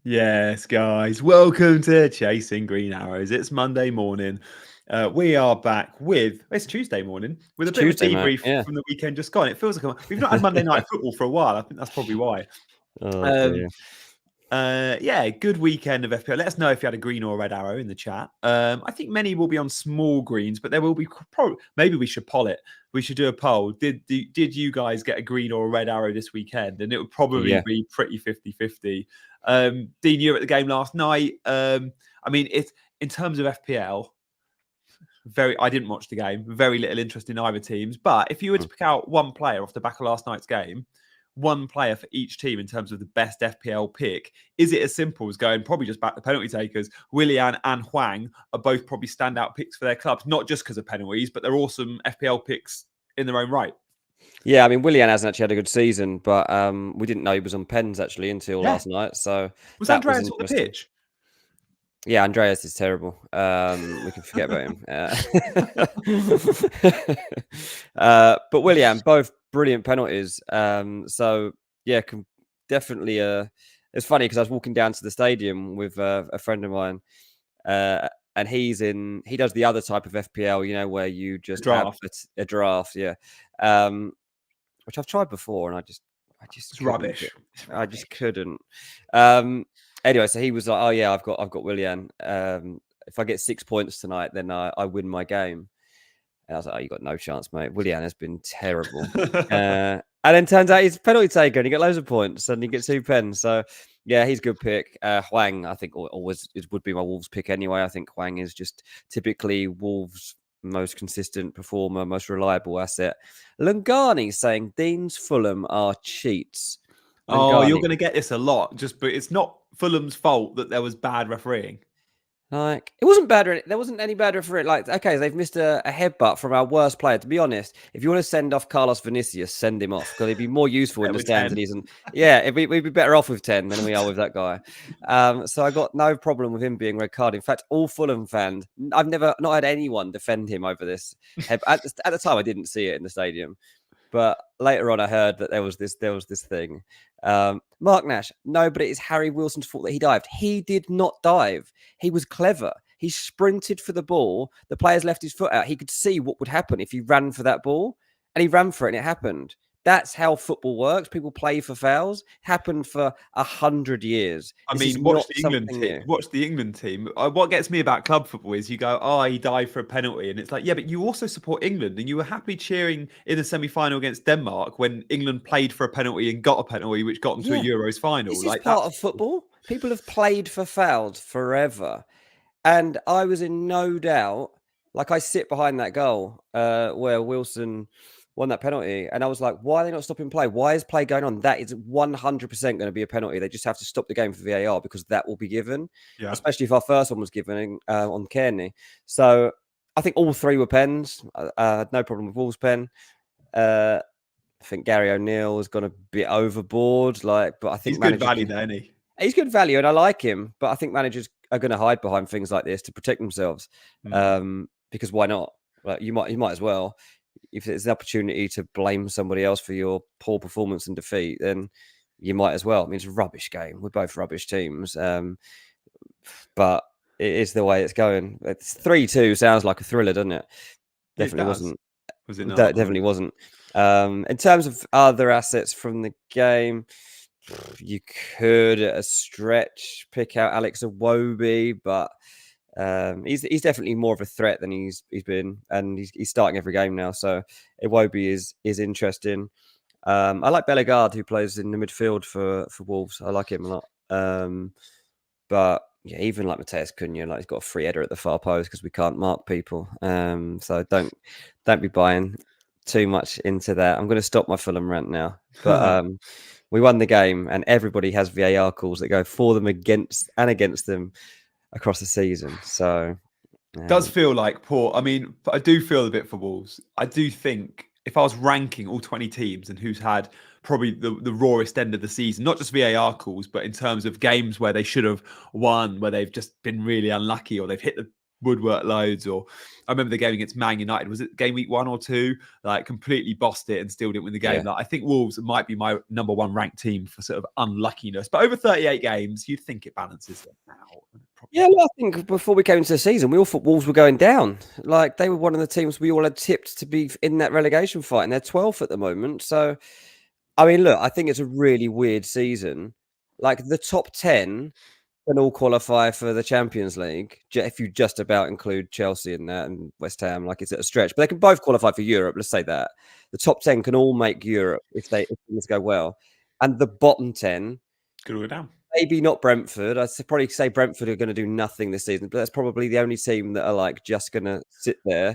Yes, guys, welcome to Chasing Green Arrows. It's Monday morning. We are back it's Tuesday morning with a It's bit of a Tuesday, mate. debrief Yeah. from the weekend just gone. It feels like we've not had Monday night football for a while. I think that's probably why. Oh Um, dear. yeah, good weekend of FPL. Let us know if you had a green or a red arrow in the chat. I think many will be on small greens, but there will be probably maybe we should poll it. We should do a poll. Did you guys get a green or a red arrow this weekend? And it would probably Yeah. be pretty 50-50. Dean, you were at the game last night. I mean, it's in terms of FPL, I didn't watch the game. Very little interest in either teams. But if you were to pick out one player off the back of last night's game, one player for each team in terms of the best FPL pick, is it as simple as going probably just back the penalty takers? Willian and Huang are both probably standout picks for their clubs, not just because of penalties, but they're awesome FPL picks in their own right. Yeah, I mean, Willian hasn't actually had a good season, but we didn't know he was on pens actually until Yeah. last night. So Was that was Andreas on the interesting. pitch? Yeah, Andreas is terrible. We can forget about him. But Willian, both brilliant penalties. So yeah, definitely. It's funny because I was walking down to the stadium with a friend of mine, and he does the other type of FPL, where you just have a draft, yeah. Which I've tried before, and I just it's rubbish. I just couldn't. Anyway, so he was like, "Oh yeah, I've got Willian. If I get 6 points tonight, then I win my game." And I was like, "Oh, you got no chance, mate. Willian has been terrible." And then turns out he's a penalty taker, and he got loads of points, and he gets 2 pens. So yeah, he's a good pick. Huang, I think, always would be my Wolves pick anyway. I think Huang is just typically Wolves' most consistent performer, most reliable asset. Lungani saying Dean's Fulham are cheats. Oh, Lungani. you're going to get this a lot, but it's not Fulham's fault that there was bad refereeing. Like, it wasn't bad. There wasn't any bad referee. Like, okay, they've missed a headbutt from our worst player. To be honest, if you want to send off Carlos Vinicius, send him off because he'd be more useful in the stands than he isn't. Yeah, we'd be better off with 10 than we are with that guy. So I got no problem with him being red card. In fact, all Fulham fans, I've not had anyone defend him over this. At the time, I didn't see it in the stadium. But later on, I heard that there was this thing. Mark Nash, no, but it is Harry Wilson's fault that he dived. He did not dive. He was clever. He sprinted for the ball. The players left his foot out. He could see what would happen if he ran for that ball, and he ran for it, and it happened. That's how football works. People play for fouls. It happened for 100 years. I mean, watch the England team. Watch the England team. What gets me about club football is you go, "Oh, he died for a penalty," and it's like, yeah, but you also support England, and you were happy cheering in the semi-final against Denmark when England played for a penalty and got a penalty, which got them to a Euros final. This is part of football. People have played for fouls forever, and I was in no doubt. Like, I sit behind that goal where Wilson won that penalty, and I was like, why are they not stopping play? Why is play going on? That is 100% going to be a penalty. They just have to stop the game for VAR because that will be given, especially if our first one was given on Kearney. So I think all 3 were pens. I had no problem with Wolves' pen. I think Gary O'Neill has gone a bit overboard. But I think he's good value there, isn't he? He's good value, and I like him. But I think managers are going to hide behind things like this to protect themselves. Because why not? Like, you might as well. If there's an opportunity to blame somebody else for your poor performance and defeat, then you might as well. I mean, it's a rubbish game. We're both rubbish teams. But it is the way it's going. It's 3-2 sounds like a thriller, doesn't it? Definitely wasn't. Was it not? Definitely wasn't. In terms of other assets from the game, you could at a stretch pick out Alex Iwobi, but he's definitely more of a threat than he's been, and he's starting every game now. So Iwobi is interesting. I like Bellegarde, who plays in the midfield for Wolves. I like him a lot. But yeah, even like Mateus Cunha, he's got a free header at the far post because we can't mark people. So don't be buying too much into that. I'm going to stop my Fulham rant now. But we won the game, and everybody has VAR calls that go for them, against them across the season. So does feel like poor. I mean, I do feel a bit for Wolves. I do think if I was ranking all 20 teams and who's had probably the rawest end of the season, not just VAR calls, but in terms of games where they should have won, where they've just been really unlucky or they've hit the woodwork loads. Or I remember the game against Man United. Was it game week 1 or 2? Like completely bossed it and still didn't win the game. Yeah. Like I think Wolves might be my number 1 ranked team for sort of unluckiness. But over 38 games, you'd think it balances it out. Yeah, well, I think before we came into the season, we all thought Wolves were going down. Like they were one of the teams we all had tipped to be in that relegation fight, and they're 12th at the moment. So, I mean, look, I think it's a really weird season. Like the top 10 can all qualify for the Champions League if you just about include Chelsea in that and West Ham. Like it's at a stretch, but they can both qualify for Europe. Let's say that the top 10 can all make Europe if things go well, and the bottom 10 could go down. Maybe not Brentford. I'd probably say Brentford are going to do nothing this season, but that's probably the only team that are like just going to sit there.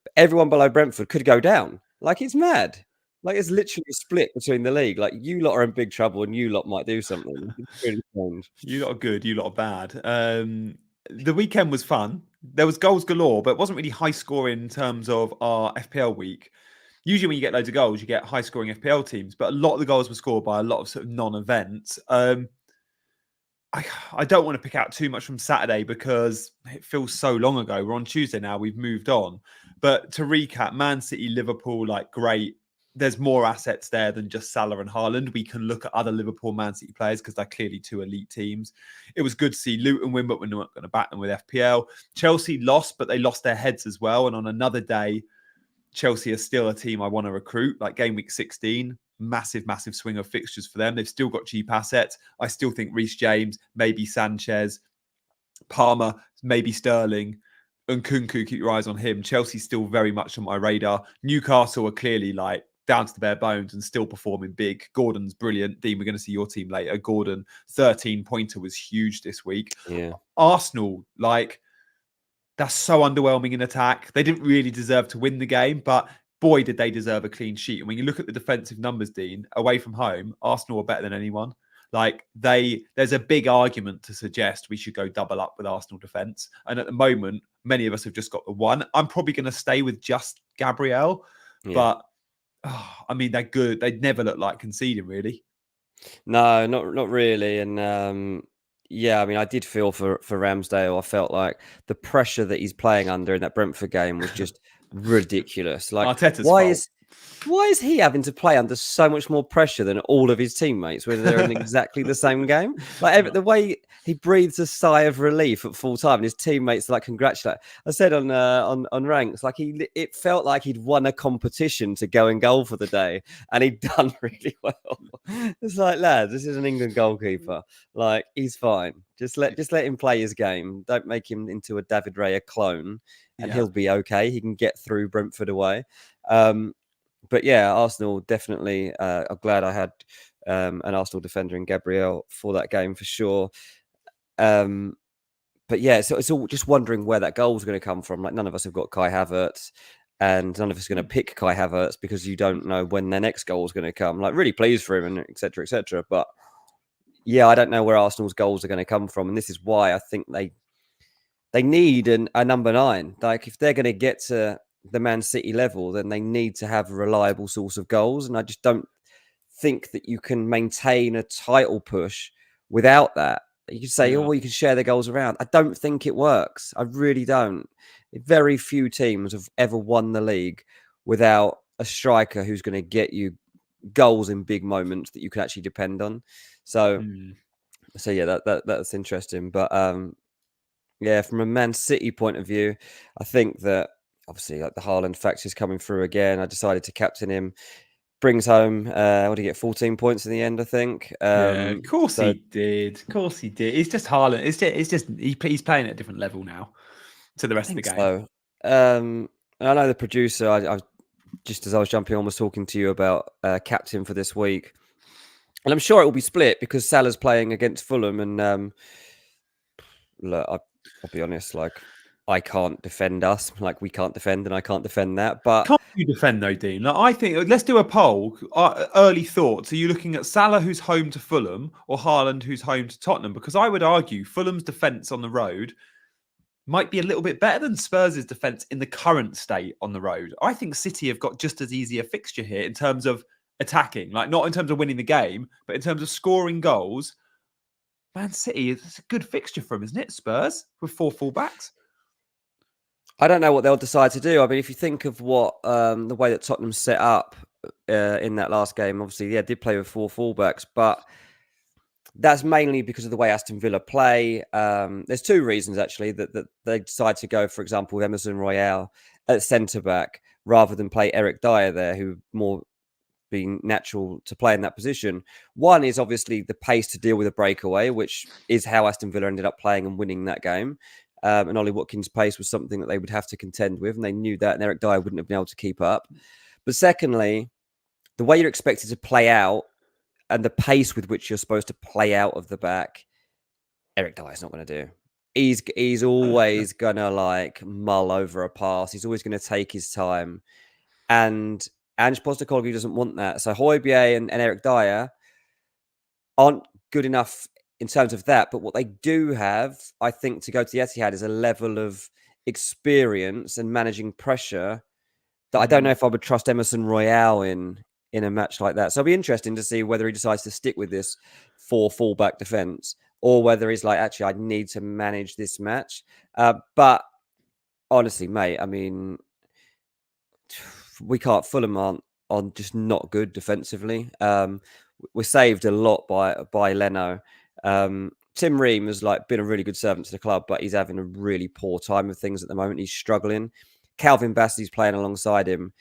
But everyone below Brentford could go down. Like it's mad. Like it's literally split between the league. Like you lot are in big trouble, and you lot might do something. It's really strange. You lot are good. You lot are bad. The weekend was fun. There was goals galore, but it wasn't really high scoring in terms of our FPL week. Usually, when you get loads of goals, you get high scoring FPL teams, but a lot of the goals were scored by a lot of sort of non-events. I don't want to pick out too much from Saturday because it feels so long ago. We're on Tuesday now. We've moved on. But to recap, Man City, Liverpool, like great. There's more assets there than just Salah and Haaland. We can look at other Liverpool, Man City players because they're clearly 2 elite teams. It was good to see Luton win, but we're not going to back them with FPL. Chelsea lost, but they lost their heads as well. And on another day, Chelsea are still a team I want to recruit. Like game week 16, massive swing of fixtures for them. They've still got cheap assets. I still think Reece James, maybe Sanchez, Palmer, maybe Sterling, and Nkunku, keep your eyes on him. Chelsea's still very much on my radar. Newcastle are clearly like down to the bare bones and still performing big. Gordon's brilliant. Dean, we're going to see your team later. Gordon, 13-pointer was huge this week. Yeah. Arsenal, like, that's so underwhelming in attack. They didn't really deserve to win the game, but boy, did they deserve a clean sheet. And when you look at the defensive numbers, Dean, away from home, Arsenal are better than anyone. Like there's a big argument to suggest we should go double up with Arsenal defense. And at the moment, many of us have just got the one. I'm probably going to stay with just Gabriel, but I mean, they're good. They never look like conceding, really. No, not really. And yeah, I mean, I did feel for Ramsdale. I felt like the pressure that he's playing under in that Brentford game was just ridiculous. Like, Arteta's why is he having to play under so much more pressure than all of his teammates, whether they're in exactly the same game? Like the way he breathes a sigh of relief at full time, and his teammates like congratulate. I said on ranks, like it felt like he'd won a competition to go and goal for the day, and he'd done really well. It's like, lads, this is an England goalkeeper. Like he's fine. Just let him play his game. Don't make him into a David Raya clone, and he'll be okay. He can get through Brentford away. But yeah, Arsenal definitely. I'm glad I had an Arsenal defender in Gabriel for that game for sure. But yeah, so it's all just wondering where that goal is going to come from. Like none of us have got Kai Havertz, and none of us are going to pick Kai Havertz because you don't know when their next goal is going to come. Like really pleased for him and etc. etc. But yeah, I don't know where Arsenal's goals are going to come from, and this is why I think they need a number 9. Like if they're going to get to the Man City level, then they need to have a reliable source of goals. And I just don't think that you can maintain a title push without that. You can say, oh, well, you can share the goals around. I don't think it works. I really don't. Very few teams have ever won the league without a striker who's going to get you goals in big moments that you can actually depend on. So yeah, that's interesting. But yeah, from a Man City point of view, I think that obviously like the Haaland factor is coming through again. I decided to captain him. Brings home, what did he get? 14 points in the end, I think. Of course he did. Of course he did. It's just Haaland. It's just he's playing at a different level now to the rest of the game. So, and I know the producer. I just as I was jumping on was talking to you about captain for this week, and I'm sure it will be split because Salah's playing against Fulham, and look, I'll be honest, like. I can't defend us. Like we can't defend, and I can't defend that. But can't you defend though, Dean? Like I think let's do a poll. Early thoughts. Are you looking at Salah, who's home to Fulham, or Haaland, who's home to Tottenham? Because I would argue Fulham's defence on the road might be a little bit better than Spurs' defence in the current state on the road. I think City have got just as easy a fixture here in terms of attacking, like not in terms of winning the game, but in terms of scoring goals. Man City is a good fixture for them, isn't it? Spurs with 4 fullbacks. I don't know what they'll decide to do. I mean, if you think of what the way that Tottenham set up in that last game, obviously, yeah, did play with 4 fullbacks, but that's mainly because of the way Aston Villa play. There's 2 reasons actually that they decide to go, for example, with Emerson Royale at centre back rather than play Eric Dyer there, who more being natural to play in that position. One is obviously the pace to deal with a breakaway, which is how Aston Villa ended up playing and winning that game. And Ollie Watkins' pace was something that they would have to contend with, and they knew that, and Eric Dyer wouldn't have been able to keep up. But secondly, the way you're expected to play out and the pace with which you're supposed to play out of the back, Eric Dyer's not going to do. He's always going to like mull over a pass. He's always going to take his time. And Ange Postecoglou doesn't want that. So Højbjerg and Eric Dyer aren't good enough in terms of that. But what they do have, I think, to go to the Etihad is a level of experience and managing pressure that I don't know if I would trust Emerson Royale in a match like that. So it'll be interesting to see whether he decides to stick with this 4 fullback defense or whether he's like, actually, I need to manage this match. But honestly, mate, I mean, we can't. Fulham are just not good defensively. We're saved a lot by Leno. Tim Ream has like been a really good servant to the club, but he's having a really poor time of things at the moment. He's struggling. Calvin Bassey's playing alongside him,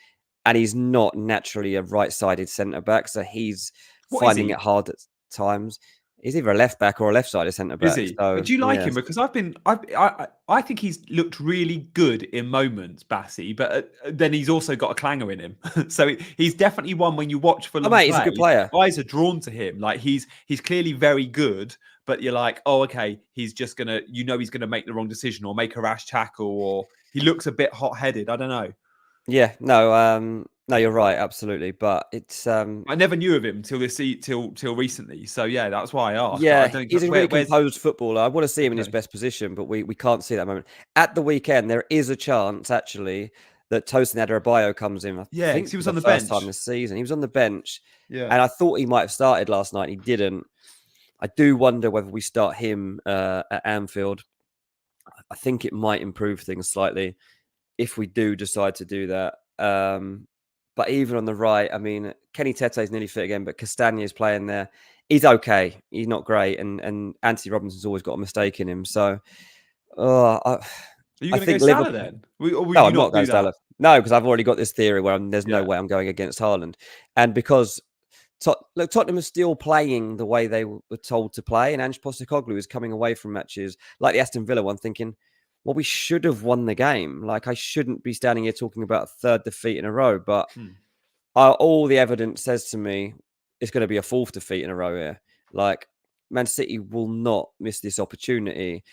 and he's not naturally a right-sided centre back, so he's finding it hard at times. He's either a left back or a left-sided centre back. Is he? So, but do you like him? Because I think he's looked really good in moments, Bassey, but then he's also got a clanger in him. So he's definitely one when you watch Fulham play, he's a good player. Eyes are drawn to him. Like he's clearly very good, but you're like, oh, okay, he's just gonna, he's gonna make the wrong decision or make a rash tackle, or he looks a bit hot-headed. I don't know. Yeah, no, you're right, absolutely. But it's I never knew of him till recently. So yeah, that's why I asked. Yeah, he's a really composed footballer. I want to see him in his best position, but we can't see that at the moment. At the weekend, there is a chance actually that Tosin Adarabioyo comes in. I think he was on the first bench time this season. He was on the bench, yeah, and I thought he might have started last night. He didn't. I do wonder whether we start him at Anfield. I think it might improve things slightly if we do decide to do that. But even on the right, I mean, Kenny Tete's nearly fit again, but Castagne's playing there. He's okay. He's not great. And Anthony Robinson's always got a mistake in him. So, are you going to go Salah then? No, I'm not going Salah. No, because I've already got this theory where there's no way I'm going against Haaland. And because Tottenham are still playing the way they were told to play, and Ange Postecoglou is coming away from matches like the Aston Villa one thinking, well, we should have won the game. Like, I shouldn't be standing here talking about a 3rd defeat in a row, but all the evidence says to me it's going to be a 4th defeat in a row here. Like, Man City will not miss this opportunity.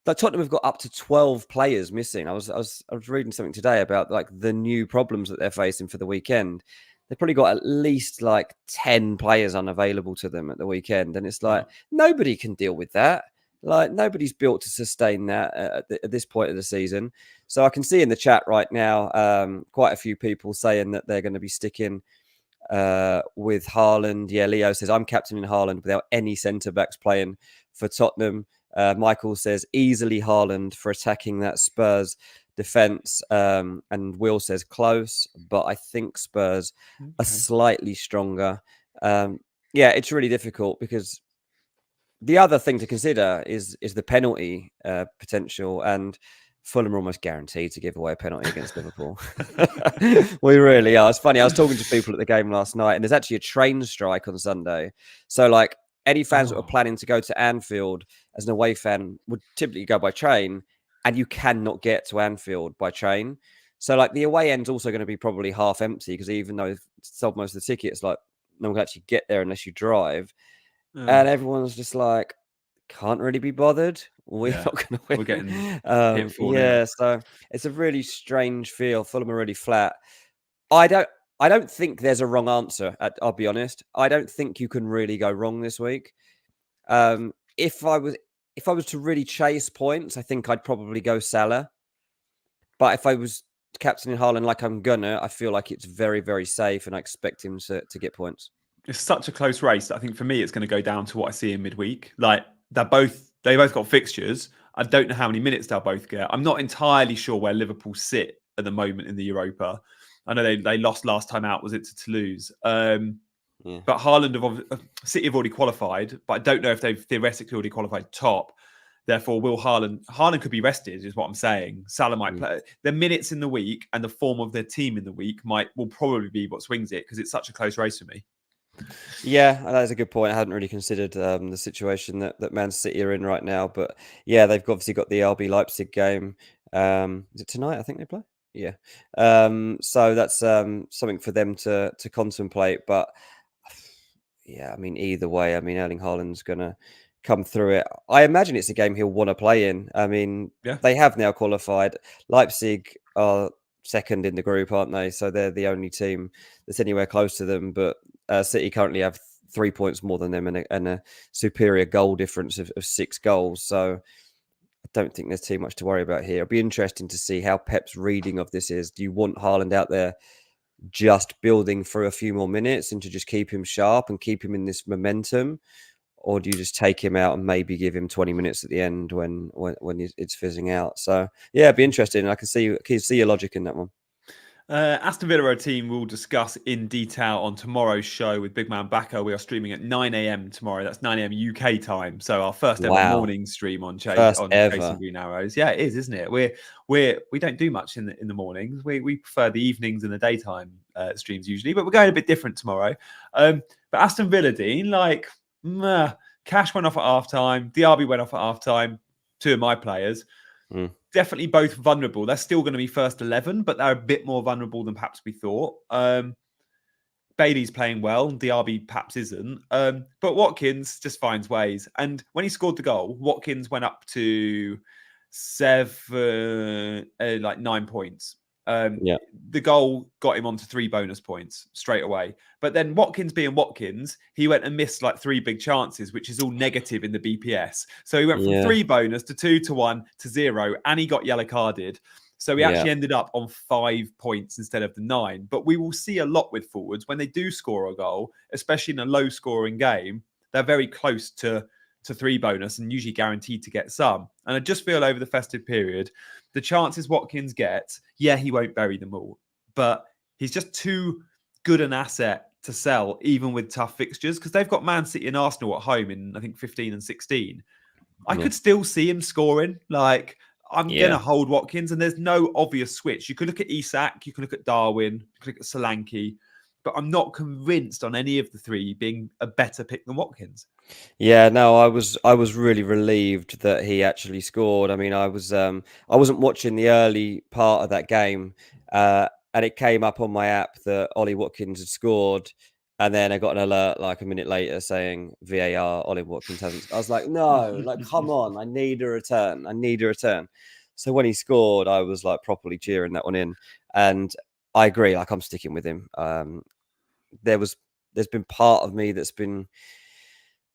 Like, Tottenham have got up to 12 players missing. I was reading something today about like the new problems that they're facing for the weekend. They've probably got at least like 10 players unavailable to them at the weekend, and it's like nobody can deal with that. Like, nobody's built to sustain that at this point of the season. So I can see in the chat right now quite a few people saying that they're going to be sticking with Haaland. Yeah, Leo says, I'm captaining Haaland without any centre-backs playing for Tottenham. Michael says, easily Haaland for attacking that Spurs defence. And Will says, close, but I think Spurs are slightly stronger. Yeah, it's really difficult because the other thing to consider is the penalty potential, and Fulham are almost guaranteed to give away a penalty against Liverpool. We really are. It's funny. I was talking to people at the game last night, and there's actually a train strike on Sunday. So, like, any fans that were planning to go to Anfield as an away fan would typically go by train, and you cannot get to Anfield by train. So, like, the away end's also going to be probably half empty because even though they've sold most of the tickets, like, no one can actually get there unless you drive. And everyone's just like, can't really be bothered. We're not going to win. We're getting hit for so it's a really strange feel. Fulham are really flat. I don't think there's a wrong answer. I'll be honest. I don't think you can really go wrong this week. If I was to really chase points, I think I'd probably go Salah. But if I was captaining Haaland like I'm gonna, I feel like it's very, very safe, and I expect him to get points. It's such a close race. I think for me, it's going to go down to what I see in midweek. Like they both got fixtures. I don't know how many minutes they'll both get. I'm not entirely sure where Liverpool sit at the moment in the Europa. I know they lost last time out. Was it to Toulouse? But City have already qualified, but I don't know if they've theoretically already qualified top. Therefore, will Haaland could be rested, is what I'm saying. Salah might play. The minutes in the week and the form of their team in the week will probably be what swings it, because it's such a close race for me. Yeah, that's a good point. I hadn't really considered the situation that Man City are in right now. But yeah, they've obviously got the RB Leipzig game. Is it tonight? I think they play. Yeah. So that's something for them to contemplate. But yeah, I mean, either way, I mean, Erling Haaland's going to come through it. I imagine it's a game he'll want to play in. I mean, they have now qualified. Leipzig are second in the group, aren't they? So they're the only team that's anywhere close to them. But City currently have 3 points more than them and a superior goal difference of 6 goals. So I don't think there's too much to worry about here. It'll be interesting to see how Pep's reading of this is. Do you want Haaland out there just building through a few more minutes and to just keep him sharp and keep him in this momentum? Or do you just take him out and maybe give him 20 minutes at the end when it's fizzing out? So yeah, it'd be interesting. I can see your logic in that one. Aston Villa are a team we'll discuss in detail on tomorrow's show with Big Man Backer. We are streaming at 9 a.m. tomorrow. That's 9 a.m. UK time. So our first ever morning stream on Chasing Green Arrows. Yeah, it is, isn't it? We don't do much in the mornings. We prefer the evenings and the daytime streams usually, but we're going a bit different tomorrow. But Aston Villa, Dean, Cash went off at half-time. Diaby went off at half-time. 2 of my players. Definitely both vulnerable. They're still going to be first 11, but they're a bit more vulnerable than perhaps we thought. Bailey's playing well. Diaby perhaps isn't. But Watkins just finds ways. And when he scored the goal, Watkins went up to 9 points. The goal got him onto 3 bonus points straight away. But then Watkins being Watkins, he went and missed 3 big chances, which is all negative in the BPS. So he went from 3 bonus to 2 to 1 to 0, and he got yellow carded. So he actually ended up on 5 points instead of the 9. But we will see a lot with forwards when they do score a goal, especially in a low scoring game. They're very close to 3 bonus and usually guaranteed to get some. And I just feel over the festive period, the chances Watkins gets, he won't bury them all, but he's just too good an asset to sell, even with tough fixtures, because they've got Man City and Arsenal at home in, I think, 15 and 16. I could still see him scoring. I'm going to hold Watkins, and there's no obvious switch. You could look at Isak, you could look at Darwin, you could look at Solanke, but I'm not convinced on any of the 3 being a better pick than Watkins. Yeah, no, I was really relieved that he actually scored. I mean, I wasn't watching the early part of that game, and it came up on my app that Ollie Watkins had scored, and then I got an alert a minute later saying VAR, Ollie Watkins hasn't. I was like, no, come on, I need a return. So when he scored, I was properly cheering that one in, and I agree. I'm sticking with him. There's been part of me that's been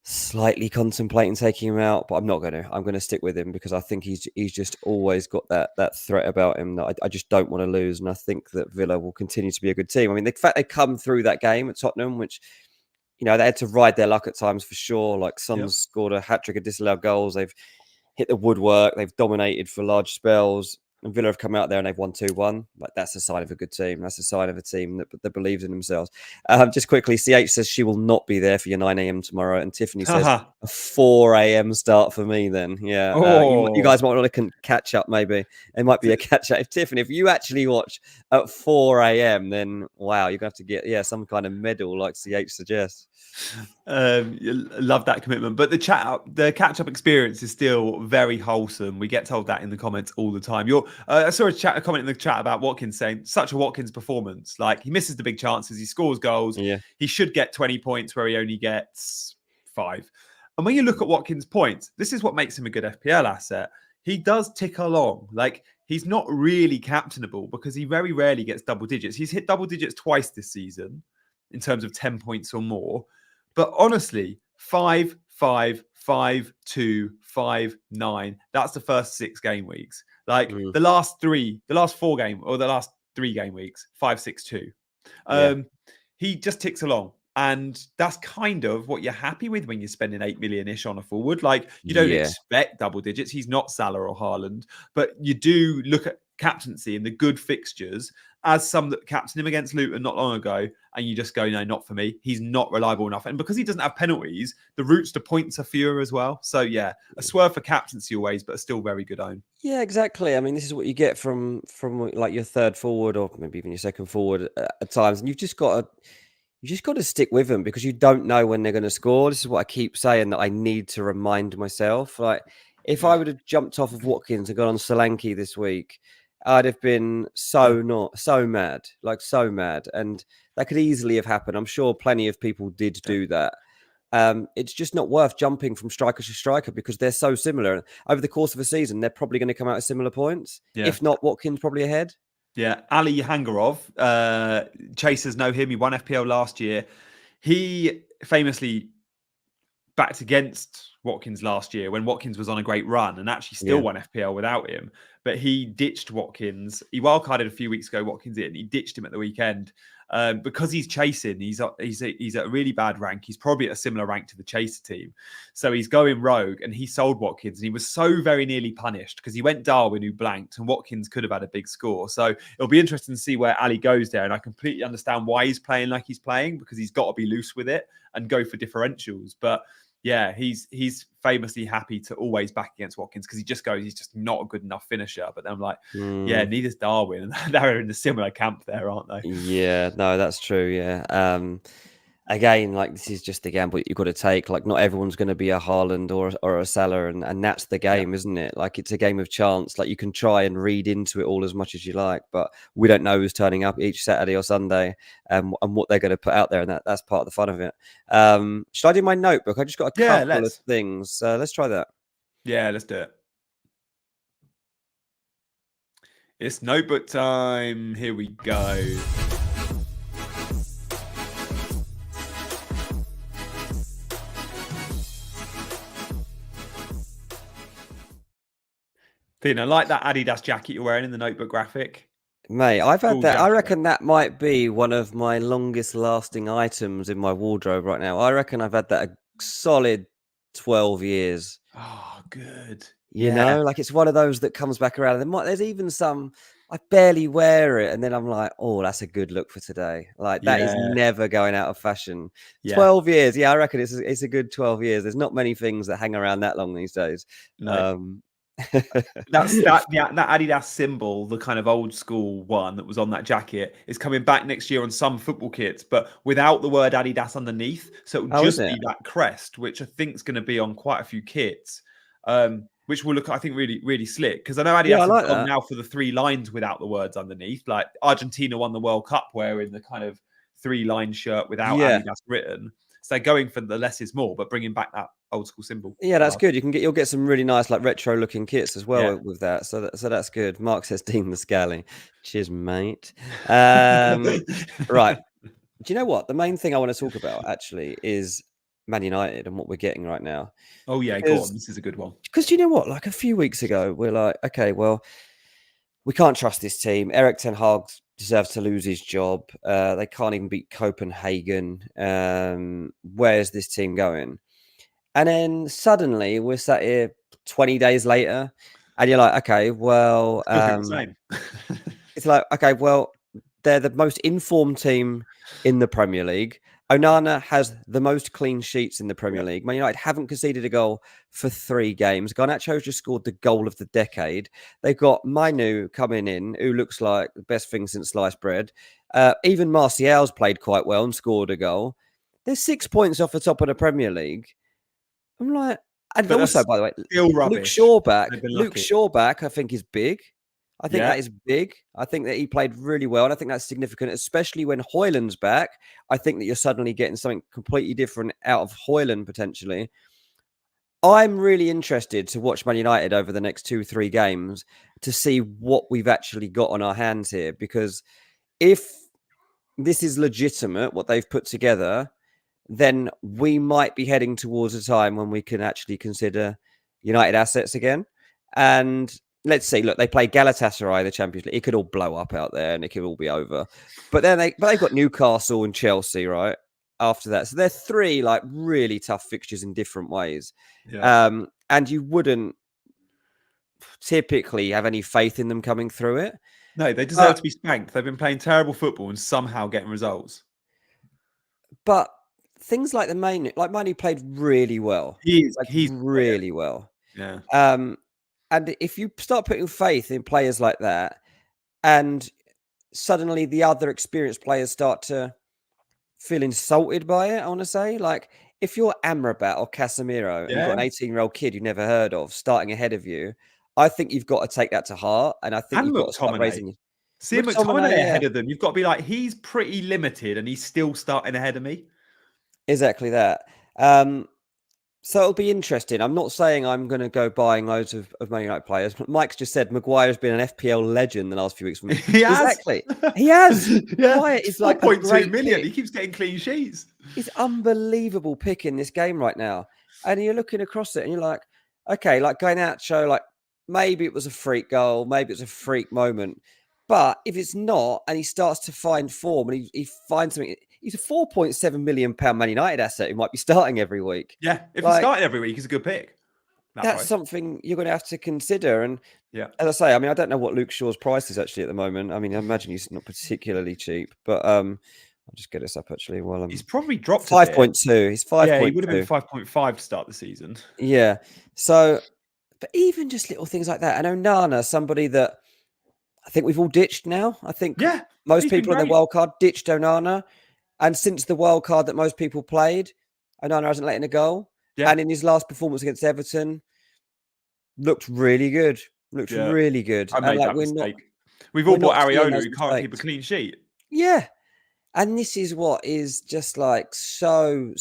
slightly contemplating taking him out, but I'm not going to. I'm going to stick with him because I think he's just always got that threat about him that I just don't want to lose. And I think that Villa will continue to be a good team. I mean, the fact they come through that game at Tottenham, which, they had to ride their luck at times for sure. Son's scored a hat-trick of disallowed goals. They've hit the woodwork. They've dominated for large spells. And Villa have come out there and they've won 2-1. That's a sign of a good team. That's a sign of a team that believes in themselves. Just quickly, CH says she will not be there for your 9 a.m. tomorrow. And Tiffany says a 4 a.m. start for me then. Yeah. You guys might want to catch up maybe. It might be a catch up. Tiffany, if you actually watch at 4 a.m., then wow, you're going to have to get some kind of medal like CH suggests. Love that commitment, but the catch-up experience is still very wholesome. We get told that in the comments all the time. I saw a comment in the chat about Watkins saying such a Watkins performance. He misses the big chances, he scores goals. He should get 20 points where he only gets 5. And when you look at Watkins' points, this is what makes him a good FPL asset. He does tick along. He's not really captainable because he very rarely gets double digits. He's hit double digits twice this season in terms of 10 points or more. But honestly, 5, 5, 5, 2, 5, 9. That's the first 6 game weeks. The last 3 game weeks, 5, 6, 2. He just ticks along. And that's kind of what you're happy with when you're spending 8 million-ish on a forward. Like, you don't expect double digits. He's not Salah or Haaland, but you do look at captaincy and the good fixtures as some that captained him against Luton not long ago, and you just go, no, not for me. He's not reliable enough. And because he doesn't have penalties, the routes to points are fewer as well. So yeah, a swerve for captaincy always, but still very good own. Yeah, exactly. I mean, this is what you get from like your third forward or maybe even your second forward at times, and you've just got to stick with them because you don't know when they're going to score. This is what I keep saying, that I need to remind myself. Like, if I would have jumped off of Watkins and gone on Solanke this week, I'd have been so mad, and that could easily have happened. I'm sure plenty of people did do that. It's just not worth jumping from striker to striker because they're so similar. Over the course of a season, they're probably going to come out at similar points. Yeah. If not, Watkins probably ahead. Yeah, Ali Hangarov, chasers know him. He won FPL last year. He famously backed against Watkins last year when Watkins was on a great run and actually still won FPL without him. But he ditched Watkins. He wildcarded a few weeks ago, Watkins in. He ditched him at the weekend because he's chasing. He's at a really bad rank. He's probably at a similar rank to the chaser team. So he's going rogue, and he sold Watkins. And he was so very nearly punished because he went Darwin, who blanked, and Watkins could have had a big score. So it'll be interesting to see where Ali goes there. And I completely understand why he's playing like he's playing, because he's got to be loose with it and go for differentials. But yeah, he's famously happy to always back against Watkins because he just goes, he's just not a good enough finisher. But then I'm like, yeah, neither's Darwin. And they're in a similar camp there, aren't they? Yeah, no, that's true. Yeah. Again, like, this is just the gamble you've got to take. Like, not everyone's going to be a Haaland or a Salah, and that's the game, isn't it? Like, it's a game of chance. Like, you can try and read into it all as much as you like, but we don't know who's turning up each Saturday or Sunday and what they're going to put out there, and that's part of the fun of it. Should I do my notebook? I just got a couple of things. Let's try that. Yeah, let's do it. It's notebook time. Here we go. Dean, I like that Adidas jacket you're wearing in the notebook graphic. Mate, I've had that. Jacket. I reckon that might be one of my longest lasting items in my wardrobe right now. I reckon I've had that a solid 12 years. Oh, good. You know, like, it's one of those that comes back around. There's even some, I barely wear it, and then I'm like, oh, that's a good look for today. Like, that is never going out of fashion. 12 years. Yeah, I reckon it's a good 12 years. There's not many things that hang around that long these days. No. that Adidas symbol, the kind of old school one that was on that jacket, is coming back next year on some football kits, but without the word Adidas underneath. So it'll just be that crest, which I think is going to be on quite a few kits, which will look, I think, really, really slick. Because I know Adidas have gone now for the 3 lines without the words underneath. Like, Argentina won the World Cup wearing the kind of 3-line shirt without Adidas written. So they're going for the less is more, but bringing back that old school symbol. Yeah, that's good. You'll get some really nice, like, retro looking kits as well with that. So that's good. Mark says Dean the Scally. Cheers, mate. Right. Do you know what? The main thing I want to talk about actually is Man United and what we're getting right now. Oh yeah, go on. This is a good one. Because you know what? Like, a few weeks ago, we're like, okay, well, we can't trust this team. Erik ten Hag deserves to lose his job. They can't even beat Copenhagen. Where's this team going? And then suddenly we're sat here 20 days later, and you're like, okay, well, it's like, okay, well, they're the most informed team in the Premier League. Onana has the most clean sheets in the Premier League. Man United haven't conceded a goal for 3 games. Garnacho's just scored the goal of the decade. They've got Mainu coming in, who looks like the best thing since sliced bread. Even Martial's played quite well and scored a goal. They're 6 points off the top of the Premier League. I'm like, and also, by the way, Luke Shaw back, I think, is big. I think that is big. I think that he played really well, and I think that's significant, especially when Højlund's back. I think that you're suddenly getting something completely different out of Højlund, potentially. I'm really interested to watch Man United over the next 2-3 games to see what we've actually got on our hands here, because if this is legitimate, what they've put together, then we might be heading towards a time when we can actually consider United assets again. And let's see, look, they play Galatasaray, the Champions League. It could all blow up out there and it could all be over. But then they've got Newcastle and Chelsea, right? after that. So they're 3 like really tough fixtures in different ways. Yeah. And you wouldn't typically have any faith in them coming through it. No, they deserve to be spanked. They've been playing terrible football and somehow getting results. But things like Manu played really well. He's really well. Yeah. And if you start putting faith in players like that, and suddenly the other experienced players start to feel insulted by it, I want to say, like if you're Amrabat or Casemiro and you've got an 18-year-old kid you've never heard of starting ahead of you, I think you've got to take that to heart, and I think you've got to start raising. See McTominay ahead of them. You've got to be like, he's pretty limited, and he's still starting ahead of me. Exactly that. So it'll be interesting. I'm not saying I'm going to go buying loads of Man United players. Mike's just said Maguire's been an FPL legend the last few weeks for me. He has. Exactly. He has. Yeah. Maguire is like 4.2 million. He keeps getting clean sheets. He's unbelievable pick in this game right now. And you're looking across it and you're like, okay, like Garnacho, like maybe it was a freak goal, maybe it's a freak moment. But if it's not, and he starts to find form and he finds something, he's a £4.7 million Man United asset who might be starting every week. Yeah, if he's starting every week, he's a good pick. That's something you're going to have to consider. And yeah, as I say, I mean, I don't know what Luke Shaw's price is actually at the moment. I mean, I imagine he's not particularly cheap, but I'll just get this up actually while he's probably dropped 5.2. He's 5.2. Yeah, he would have been 5.5 to start the season. Yeah. So, but even just little things like that. And Onana, somebody that I think we've all ditched now. I think most people in the wild card ditched Onana. And since the wild card that most people played, Onana hasn't let in a goal. Yeah. And in his last performance against Everton, looked really good. Really good. I made that mistake. We've all bought Areola who can't keep a clean sheet. Yeah. And this is what is just like so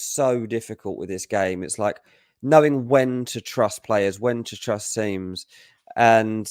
difficult with this game. It's like knowing when to trust players, when to trust teams. And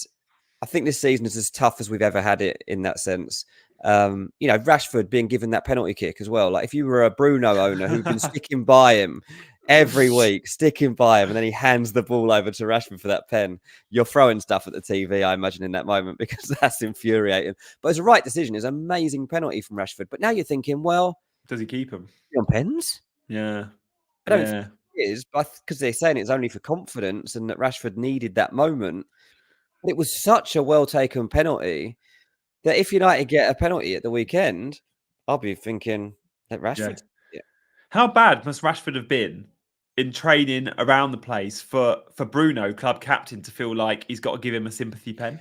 I think this season is as tough as we've ever had it in that sense. Rashford being given that penalty kick as well. Like if you were a Bruno owner who'd been sticking by him every week, and then he hands the ball over to Rashford for that pen, you're throwing stuff at the TV, I imagine, in that moment, because that's infuriating. But it's a right decision. It's an amazing penalty from Rashford. But now you're thinking, well, does he keep him on pens? Yeah. I don't think it is, but because they're saying it's only for confidence and that Rashford needed that moment. But it was such a well-taken penalty that if United get a penalty at the weekend, I'll be thinking that Rashford. Yeah. How bad must Rashford have been in training around the place for Bruno, club captain, to feel like he's got to give him a sympathy pen?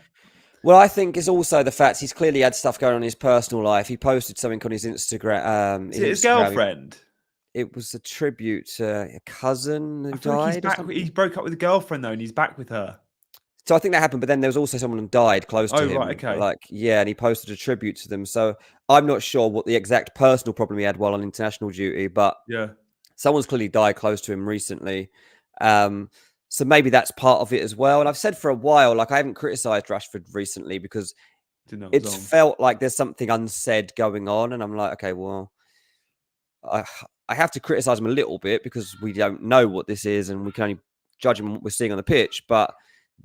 Well, I think it's also the fact he's clearly had stuff going on in his personal life. He posted something on his Instagram. His girlfriend? It was a tribute to a cousin who died. He broke up with a girlfriend, though, and he's back with her. So I think that happened, but then there was also someone who died close to him. Right, okay. And he posted a tribute to them. So I'm not sure what the exact personal problem he had while on international duty, but someone's clearly died close to him recently. So maybe that's part of it as well. And I've said for a while, like I haven't criticised Rashford recently because it's felt like there's something unsaid going on. And I'm like, okay, well, I have to criticise him a little bit because we don't know what this is and we can only judge him on what we're seeing on the pitch. But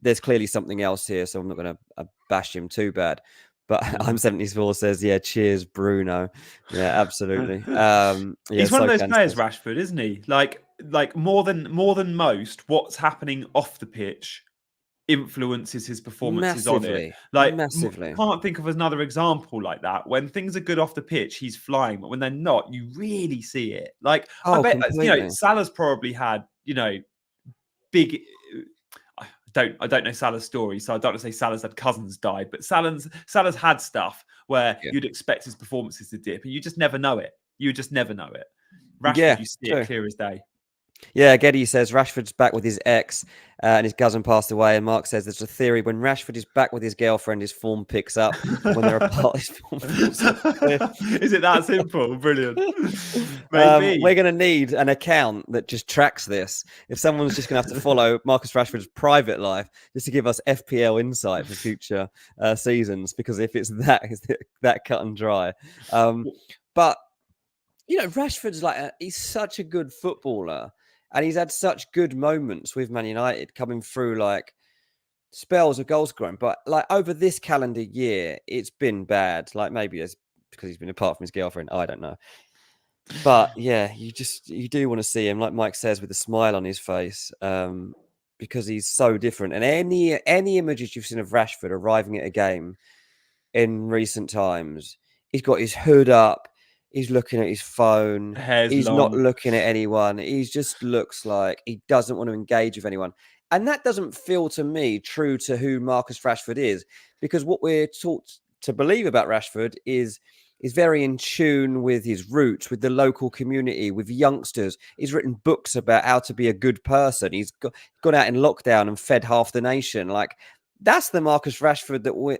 there's clearly something else here, so I'm not going to bash him too bad. But I'm 74 says, yeah, cheers, Bruno. Yeah, absolutely. He's one of those players, Rashford, isn't he? Like more than most, what's happening off the pitch influences his performances on it. Like massively. Can't think of another example like that. When things are good off the pitch, he's flying, but when they're not, you really see it. Like I bet completely. Salah's probably had big. I don't know Salah's story, so I don't want to say Salah's had cousins died, but Salah's had stuff where you'd expect his performances to dip, and you just never know it. You just never know it. Rashford, you see it clear as day. Yeah, Geddy says Rashford's back with his ex and his cousin passed away. And Mark says there's a theory when Rashford is back with his girlfriend, his form picks up. When they're apart, his form picks up. Is it that simple? Brilliant. Maybe. We're going to need an account that just tracks this. If someone's just going to have to follow Marcus Rashford's private life just to give us FPL insight for future seasons, because if it's that cut and dry. But, Rashford's he's such a good footballer. And he's had such good moments with Man United coming through spells of goal scoring. But over this calendar year, it's been bad. Maybe it's because he's been apart from his girlfriend. I don't know. But yeah, you do want to see him, like Mike says, with a smile on his face, because he's so different. And any images you've seen of Rashford arriving at a game in recent times, he's got his hood up, he's looking at his phone, Hair's he's not long. looking at anyone. He just looks like he doesn't want to engage with anyone. And that doesn't feel to me true to who Marcus Rashford is, because what we're taught to believe about Rashford is very in tune with his roots, with the local community, with youngsters. He's written books about how to be a good person. He's gone out in lockdown and fed half the nation. Like, that's the Marcus Rashford that we're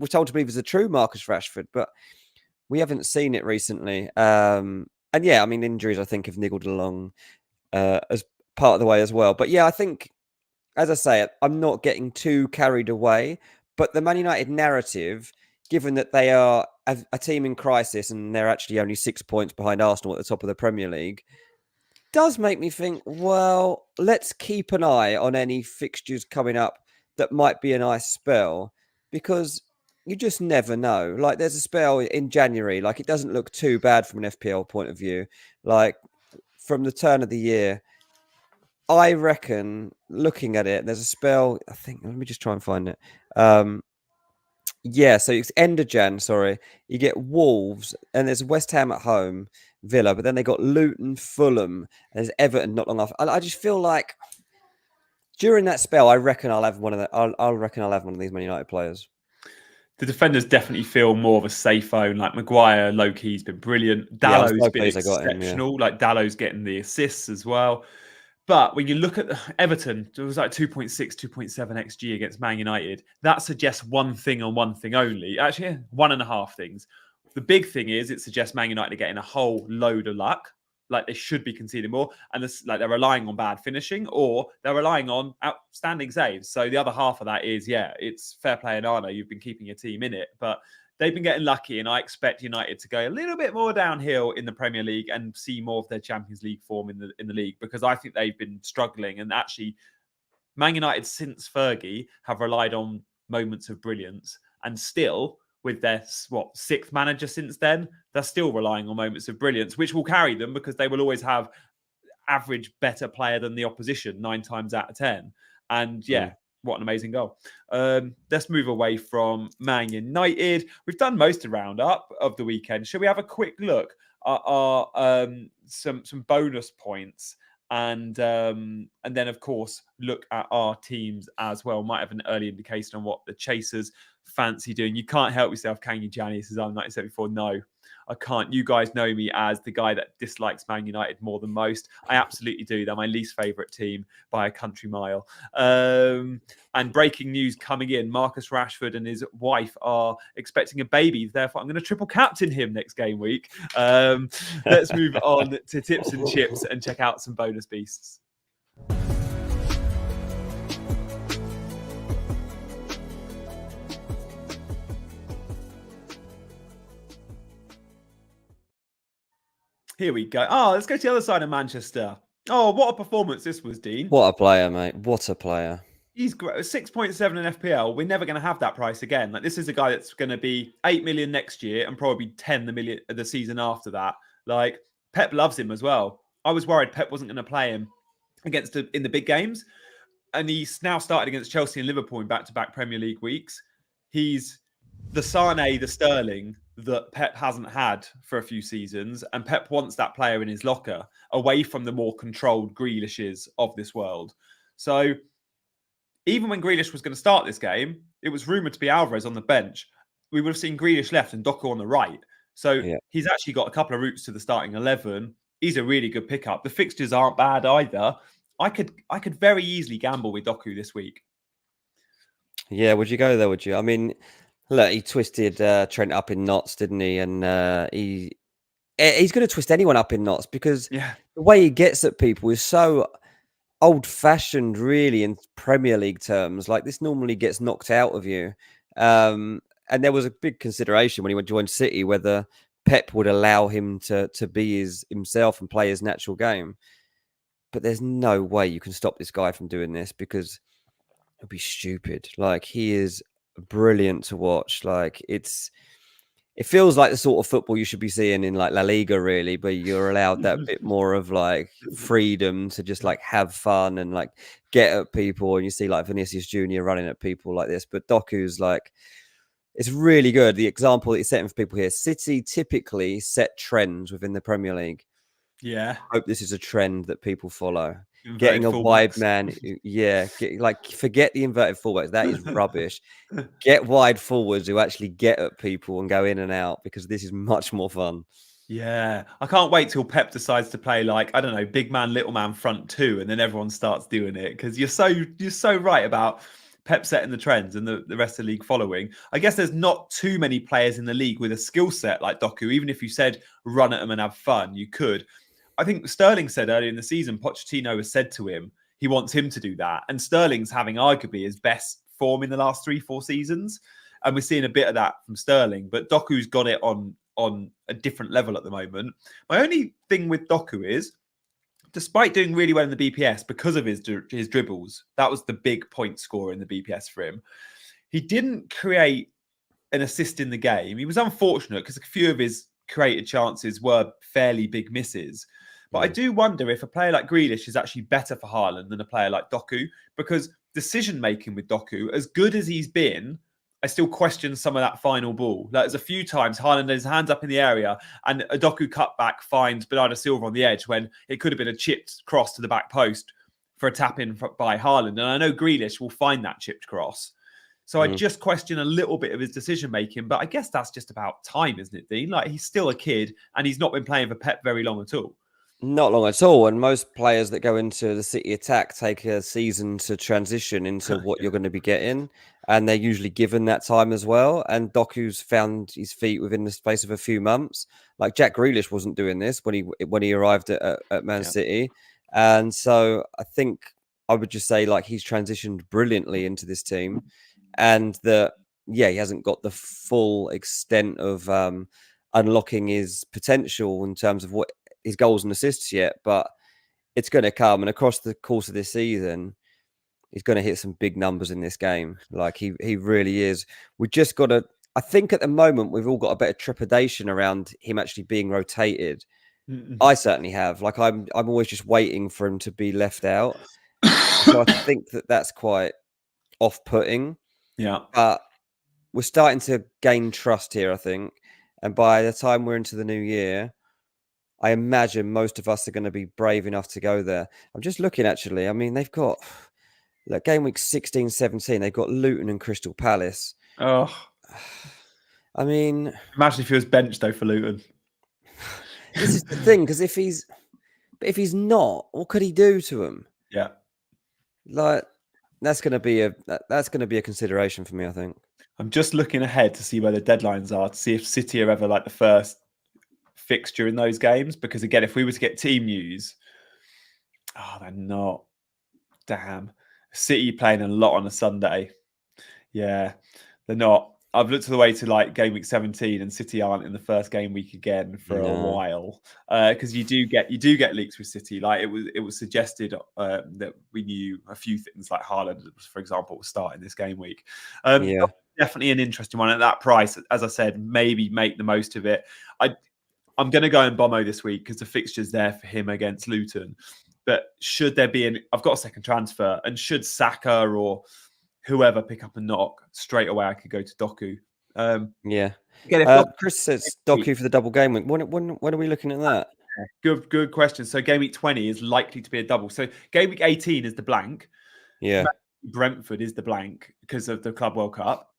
told to believe is the true Marcus Rashford, but we haven't seen it recently. And yeah, I mean, injuries I think have niggled along as part of the way as well. But yeah, I think, as I say, I'm not getting too carried away. But the Man United narrative, given that they are a team in crisis and they're actually only 6 points behind Arsenal at the top of the Premier League, does make me think, well, let's keep an eye on any fixtures coming up that might be a nice spell, because you just never know. Like, there's a spell in January, like, it doesn't look too bad from an FPL point of view. Like, from the turn of the year, I reckon, looking at it, there's a spell, I think, let me just try and find it. Yeah, so it's end of Jan, sorry. You get Wolves, and there's West Ham at home, Villa, but then they got Luton, Fulham, and there's Everton not long after. I just feel like during that spell, I reckon I'll have one of the. I'll reckon I'll have one of these Man United players. The defenders definitely feel more of a safe zone. Like Maguire, low key's been brilliant. Dallow's been exceptional. Like Dallow's getting the assists as well. But when you look at Everton, it was like 2.6, 2.7 XG against Man United. That suggests one thing and one thing only. Actually, one and a half things. The big thing is it suggests Man United are getting a whole load of luck. Like, they should be conceding more, and this, like, they're relying on bad finishing, or they're relying on outstanding saves. So the other half of that is, yeah, it's fair play and honour. You've been keeping your team in it, but they've been getting lucky, and I expect United to go a little bit more downhill in the Premier League and see more of their Champions League form in the league, because I think they've been struggling. And actually, Man United since Fergie have relied on moments of brilliance, and still, with their sixth manager since then, they're still relying on moments of brilliance, which will carry them because they will always have average better player than the opposition 9 times out of 10. And yeah, what an amazing goal. Let's move away from Man United. We've done most of the roundup of the weekend. Shall we have a quick look at our some bonus points? And then, of course, look at our teams as well. Might have an early indication on what the Chasers fancy doing. You can't help yourself, can you, Gianni? Says I'm 1974. No, I can't. You guys know me as the guy that dislikes Man United more than most. I absolutely do. They're my least favourite team by a country mile. And breaking news coming in, Marcus Rashford and his wife are expecting a baby. Therefore, I'm going to triple captain him next game week. Let's move on to tips and chips and check out some bonus beasts. Here we go. Oh, let's go to the other side of Manchester. Oh, what a performance this was, Dean. What a player, mate. What a player. He's great. 6.7 in FPL. We're never going to have that price again. Like, this is a guy that's going to be 8 million next year and probably 10 the season after that. Like, Pep loves him as well. I was worried Pep wasn't going to play him in the big games. And he's now started against Chelsea and Liverpool in back-to-back Premier League weeks. He's the Sane, the Sterling that Pep hasn't had for a few seasons. And Pep wants that player in his locker away from the more controlled Grealishes of this world. So even when Grealish was going to start this game, it was rumoured to be Alvarez on the bench. We would have seen Grealish left and Doku on the right. So he's actually got a couple of routes to the starting 11. He's a really good pickup. The fixtures aren't bad either. I could very easily gamble with Doku this week. Yeah, would you go there, would you? I mean, look, he twisted Trent up in knots, didn't he? And he's going to twist anyone up in knots, because the way he gets at people is so old-fashioned, really, in Premier League terms. Like, this normally gets knocked out of you. And there was a big consideration when he joined City whether Pep would allow him to be himself and play his natural game. But there's no way you can stop this guy from doing this, because it'd be stupid. Like, he is brilliant to watch. Like, it's it feels like the sort of football you should be seeing in like La Liga, really, but you're allowed that bit more of like freedom to just like have fun and like get at people. And you see like Vinicius Junior running at people like this, but Doku's like, it's really good. The example that he's setting for people here, City typically set trends within the Premier League. Yeah. I hope this is a trend that people follow. Inverted Getting a wide fullbacks. man, forget the inverted fullbacks. That is rubbish. Get wide forwards who actually get at people and go in and out, because this is much more fun. Yeah, I can't wait till Pep decides to play like, I don't know, big man, little man, front two, and then everyone starts doing it, because you're so right about Pep setting the trends and the rest of the league following. I guess there's not too many players in the league with a skill set like Doku. Even if you said run at them and have fun, you could. I think Sterling said earlier in the season, Pochettino has said to him he wants him to do that, and Sterling's having arguably his best form in the last 3-4 seasons, and we're seeing a bit of that from Sterling. But Doku's got it on a different level at the moment. My only thing with Doku is, despite doing really well in the BPS because of his dribbles, that was the big point scorer in the BPS for him. He didn't create an assist in the game. He was unfortunate because a few of his created chances were fairly big misses. But I do wonder if a player like Grealish is actually better for Haaland than a player like Doku, because decision-making with Doku, as good as he's been, I still question some of that final ball. Like, there's a few times Haaland had his hands up in the area and a Doku cutback finds Bernardo Silva on the edge when it could have been a chipped cross to the back post for a tap-in by Haaland. And I know Grealish will find that chipped cross. So I just question a little bit of his decision-making. But I guess that's just about time, isn't it, Dean? Like, he's still a kid and he's not been playing for Pep very long at all. Not long at all. And most players that go into the City attack take a season to transition into what you're going to be getting. And they're usually given that time as well. And Doku's found his feet within the space of a few months. Like Jack Grealish wasn't doing this when he arrived at Man City. And so I think I would just say like he's transitioned brilliantly into this team. And that, he hasn't got the full extent of unlocking his potential in terms of what his goals and assists yet, but it's going to come. And across the course of this season, he's going to hit some big numbers in this game. Like he really is. We just got to, I think at the moment, we've all got a bit of trepidation around him actually being rotated. I certainly have. Like I'm always just waiting for him to be left out. So I think that's quite off-putting. Yeah. But we're starting to gain trust here, I think. And by the time we're into the new year, I imagine most of us are going to be brave enough to go there. I'm just looking, actually. I mean, they've got game week 16, 17. They've got Luton and Crystal Palace. Oh, I mean, imagine if he was benched though for Luton. This is the thing, because if he's not, what could he do to him? Yeah, like that's going to be a consideration for me, I think. I'm just looking ahead to see where the deadlines are, to see if City are ever like the first fixture in those games, because again, if we were to get team news, they're not. Damn, City playing a lot on a Sunday. Yeah, they're not. I've looked to the way to like game week 17, and City aren't in the first game week again for a while, because you do get leaks with City. Like it was suggested that we knew a few things, like Haaland, for example, will start in this game week. Definitely an interesting one at that price. As I said, maybe make the most of it. I'm going to go in Bomo this week because the fixture's there for him against Luton. But should there be I've got a second transfer, and should Saka or whoever pick up a knock, straight away I could go to Doku. Chris says Doku for the double game week. When are we looking at that? Good question. So game week 20 is likely to be a double. So game week 18 is the blank. Yeah. Brentford is the blank because of the Club World Cup.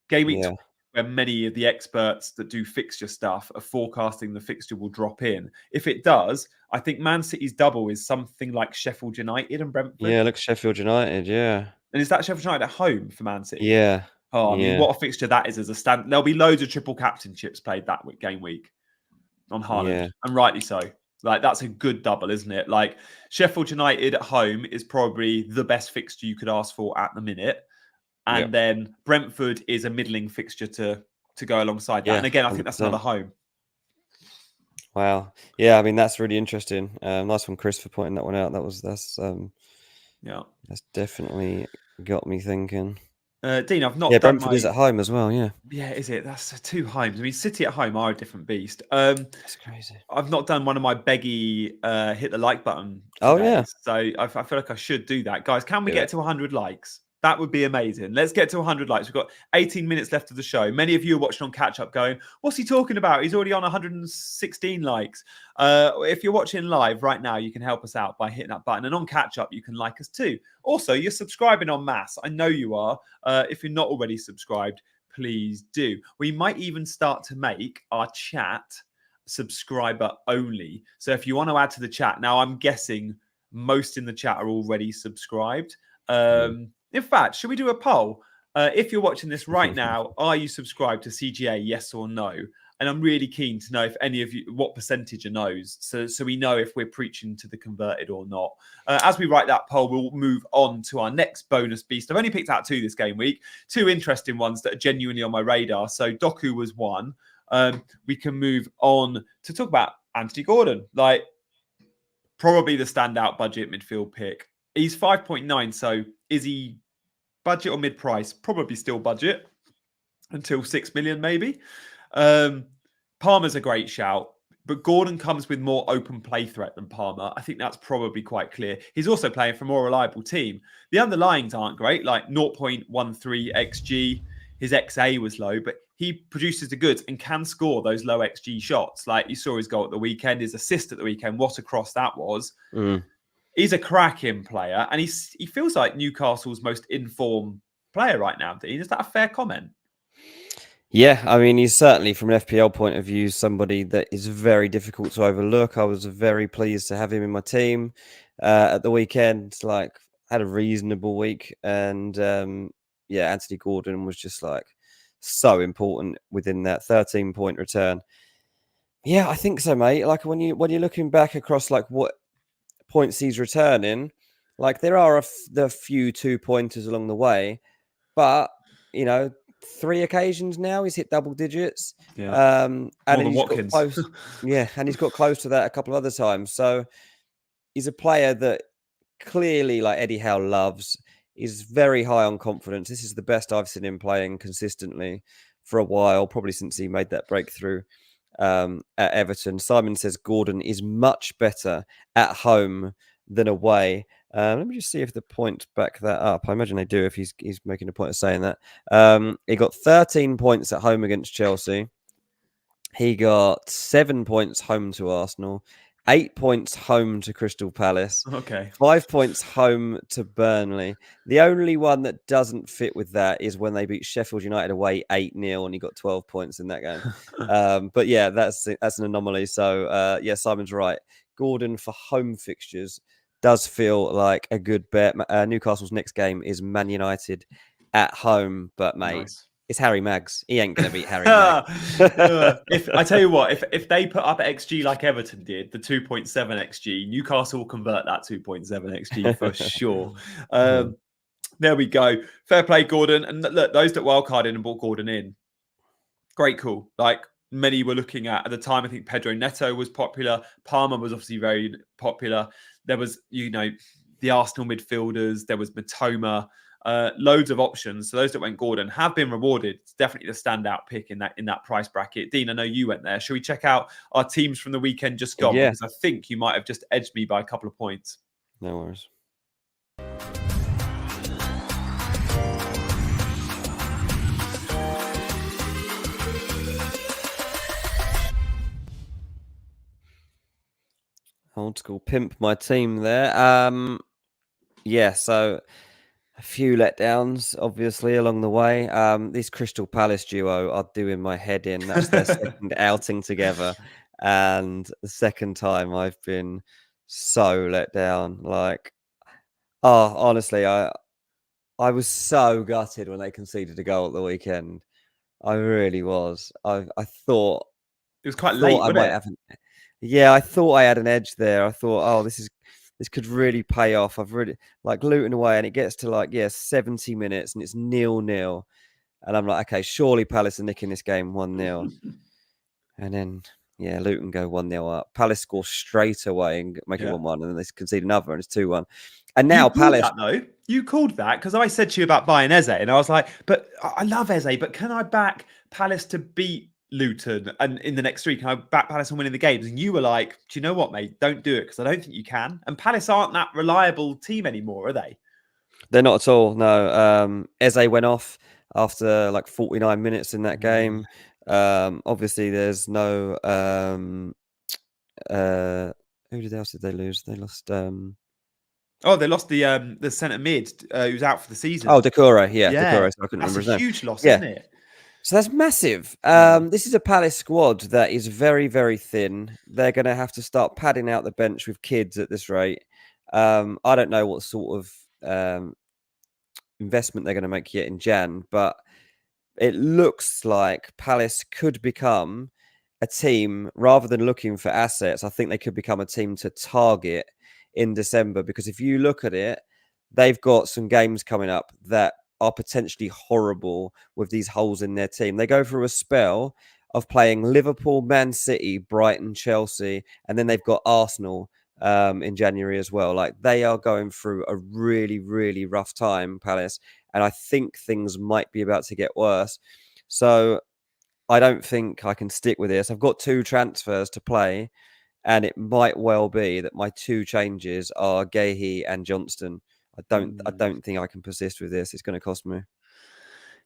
Game week 20, where many of the experts that do fixture stuff are forecasting the fixture will drop in. If it does, I think Man City's double is something like Sheffield United and Brentford. Yeah, looks Sheffield United, yeah. And is that Sheffield United at home for Man City? Yeah. I mean, what a fixture that is as a stand. There'll be loads of triple captainships played that game week on Haaland, and rightly so. Like, that's a good double, isn't it? Like, Sheffield United at home is probably the best fixture you could ask for at the minute. And then Brentford is a middling fixture to go alongside that. And again, I think that's another home. Wow. Yeah, I mean, that's really interesting. Nice one, Chris, for pointing that one out. That's definitely got me thinking. Dean, I've not Yeah, done Brentford is at home as well. Yeah. Yeah, is it? That's 2 homes. I mean, City at home are a different beast. That's crazy. I've not done one of my beggy hit the like button Oh, today, yeah. so I feel like I should do that. Guys, can we Do get it. to 100 likes? That would be amazing. Let's get to 100 likes. We've got 18 minutes left of the show. Many of you are watching on catch up going, what's he talking about? He's already on 116 likes. If you're watching live right now, you can help us out by hitting that button. And on catch up, you can like us too. Also, you're subscribing en masse. I know you are. If you're not already subscribed, please do. We might even start to make our chat subscriber only. So if you want to add to the chat, now I'm guessing most in the chat are already subscribed. In fact, should we do a poll? If you're watching this right now, are you subscribed to CGA? Yes or no? And I'm really keen to know if any of you, what percentage are no's, so we know if we're preaching to the converted or not. As we write that poll, we'll move on to our next bonus beast. I've only picked out 2 this game week, 2 interesting ones that are genuinely on my radar. So Doku was one. We can move on to talk about Anthony Gordon, like probably the standout budget midfield pick. He's 5.9, so is he budget or mid-price? Probably still budget until 6 million maybe. Palmer's a great shout, but Gordon comes with more open play threat than Palmer. I think that's probably quite clear. He's also playing for a more reliable team. The underlyings aren't great, like 0.13 XG. His XA was low, but he produces the goods and can score those low XG shots. Like you saw his goal at the weekend, his assist at the weekend, what a cross that was. He's a cracking player, and he feels like Newcastle's most informed player right now, Dean. Is that a fair comment? Yeah, I mean, he's certainly, from an FPL point of view, somebody that is very difficult to overlook. I was very pleased to have him in my team at the weekend. Like, had a reasonable week, and Anthony Gordon was just like so important within that 13-point return. Yeah, I think so, mate. Like when you're looking back across like what points he's returning, like there are the few 2-pointers along the way, but 3 occasions now he's hit double digits. Yeah. And More than he's got Watkins. close. Yeah, and he's got close to that a couple of other times. So he's a player that clearly, like Eddie Howe loves. He's very high on confidence. This is the best I've seen him playing consistently for a while, probably since he made that breakthrough at Everton. Simon says Gordon is much better at home than away. Let me just see if the points back that up. I imagine they do if he's making a point of saying that. He got 13 points at home against Chelsea. He got 7 points home to Arsenal, 8 points home to Crystal Palace, 5 points home to Burnley. The only one that doesn't fit with that is when they beat Sheffield United away 8-0 and he got 12 points in that game. But yeah, that's an anomaly. So Simon's right. Gordon for home fixtures does feel like a good bet. Newcastle's next game is Man United at home, but mate. Nice. It's Harry Maggs. He ain't going to beat Harry Maggs. If I tell you what, if they put up XG like Everton did, the 2.7 XG, Newcastle will convert that 2.7 XG for sure. There we go. Fair play, Gordon. And look, those that wildcarded and brought Gordon in, great call. Like many were looking at the time, I think Pedro Neto was popular. Palmer was obviously very popular. There was, the Arsenal midfielders. There was Matoma. Loads of options. So those that went Gordon have been rewarded. It's definitely the standout pick in that price bracket. Dean, I know you went there. Should we check out our teams from the weekend just gone? Yeah. Because I think you might have just edged me by a couple of points. No worries. Old school pimp my team there. So a few letdowns, obviously, along the way. This Crystal Palace duo are doing my head in. That's their second outing together. And the second time I've been so let down. Like, honestly, I was so gutted when they conceded a goal at the weekend. I really was. I thought it was quite late, wasn't it? I thought I had an edge there. I thought, this could really pay off. I've really looting away, and it gets to 70 minutes, and it's 0-0, and I'm like, okay, surely Palace are nicking this game 1-0, and then Luton go 1-0 up. Palace score straight away and make it 1-1, and then they concede another, and it's 2-1. And You now called Palace. that though. You called that because I said to you about buying Eze, and I was like, "But I love Eze, but can I back Palace to beat Luton and in the next 3? Can I back Palace on winning the games?" And you were like, "Do you know what, mate? Don't do it because I don't think you can." And Palace aren't that reliable team anymore, are they? They're not at all. No. Eze went off after like 49 minutes in that game. Obviously, there's no. Who else did they lose? They lost. Oh, they lost the centre mid who's out for the season. Oh, Decore. Yeah, Yeah, Decore. So I couldn't that's a remember his name. huge loss, Yeah. isn't it? So that's massive. Mm. This is a Palace squad that is very, very thin. They're going to have to start padding out the bench with kids at this rate. I don't know what sort of investment they're going to make yet in Jan, but it looks like Palace could become a team rather than looking for assets. I think they could become a team to target in December because if you look at it, they've got some games coming up that are potentially horrible with these holes in their team. They go through a spell of playing Liverpool, Man City, Brighton, Chelsea, and then they've got Arsenal in January as well. Like they are going through a really, really rough time, Palace, and I think things might be about to get worse. So I don't think I can stick with this. I've got 2 transfers to play, and it might well be that my 2 changes are Gahey and Johnston. I don't think I can persist with this. It's going to cost me.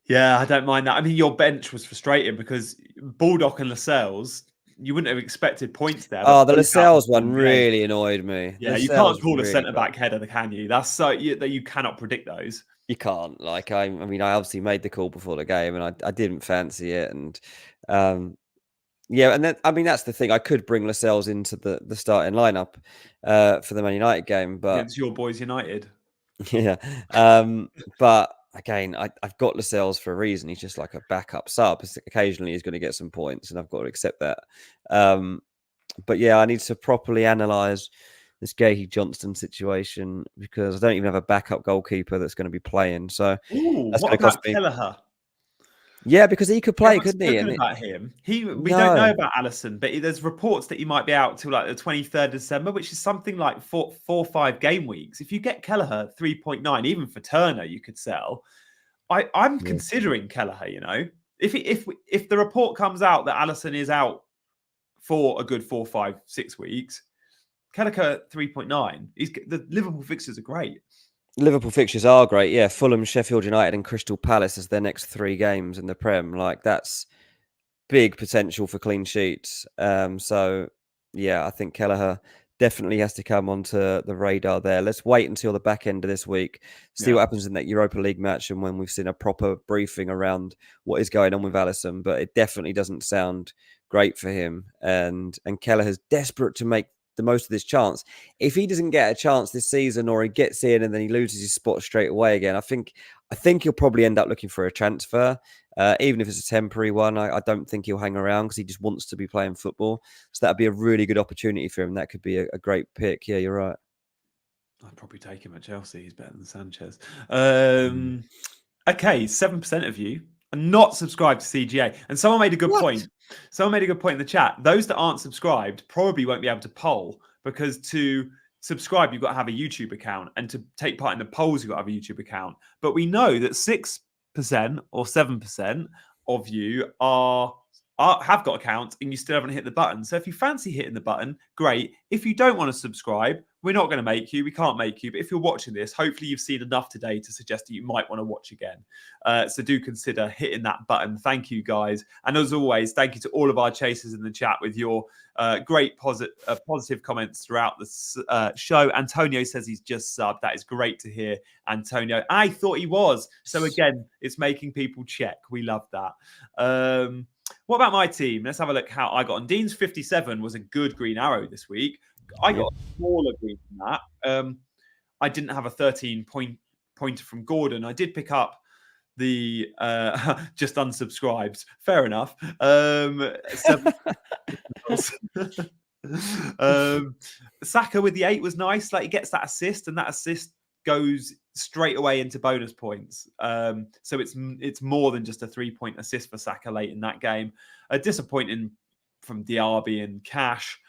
Yeah, I don't mind that. I mean, your bench was frustrating because Baldock and Lascelles, you wouldn't have expected points there, but Oh, the both out Lascelles for one 1 game. really annoyed me. Yeah, you can't Lascelles call a really centre got. back header, can you? That's so that you cannot predict those. You can't. Like I mean, I obviously made the call before the game, and I didn't fancy it, and yeah, and then I mean that's the thing. I could bring Lascelles into the starting lineup for the Man United game, but Against your boys United. yeah, but again, I've got Lascelles for a reason. He's just like a backup sub. Occasionally, he's going to get some points, and I've got to accept that. But yeah, I need to properly analyze this Gahey Johnston situation because I don't even have a backup goalkeeper that's going to be playing. So Ooh, that's what going to cost about me. Kelleher? Yeah, because he could We play, haven't couldn't he? spoken And about him. We don't know no, about Allison, but there's reports that he might be out till like the 23rd of December, which is something like four or 5 game weeks. If you get Kelleher 3.9, even for Turner, you could sell. I'm yeah. considering Kelleher. You know, if the report comes out that Allison is out for a good 4, 5, 6 weeks, Kelleher 3.9. The Liverpool fixtures are great. Liverpool fixtures are great. Yeah, Fulham, Sheffield United, and Crystal Palace as their next 3 games in the Prem. Like that's big potential for clean sheets. So yeah, I think Kelleher definitely has to come onto the radar there. Let's wait until the back end of this week, see what happens in that Europa League match, and when we've seen a proper briefing around what is going on with Alisson. But it definitely doesn't sound great for him. And Kelleher's desperate to make the most of this chance. If he doesn't get a chance this season, or he gets in and then he loses his spot straight away again, I think he'll probably end up looking for a transfer. Even if it's a temporary one, I don't think he'll hang around because he just wants to be playing football. So that'd be a really good opportunity for him. That could be a great pick. Yeah, you're right. I'd probably take him at Chelsea. He's better than Sanchez. Okay, 7% of you are not subscribed to CGA. And someone made a good point. Someone made a good point in the chat. Those that aren't subscribed probably won't be able to poll because to subscribe, you've got to have a YouTube account. And to take part in the polls, you've got to have a YouTube account. But we know that 6% or 7% of you have got accounts and you still haven't hit the button. So if you fancy hitting the button, great. If you don't want to subscribe, we're not going to make you. We can't make you. But if you're watching this, hopefully you've seen enough today to suggest that you might want to watch again. So do consider hitting that button. Thank you, guys. And as always, thank you to all of our chasers in the chat with your great positive comments throughout the show. Antonio says he's just subbed. That is great to hear, Antonio. I thought he was. So again, it's making people check. We love that. What about my team? Let's have a look how I got on. Dean's 57 was a good green arrow this week. I got a smaller green than that. I didn't have a 13-pointer from Gordon. I did pick up the just unsubscribed. Fair enough. Saka with the 8 was nice. Like he gets that assist, and that assist goes straight away into bonus points. So it's more than just a 3-point assist for Saka late in that game. Disappointing from Diaby and Cash.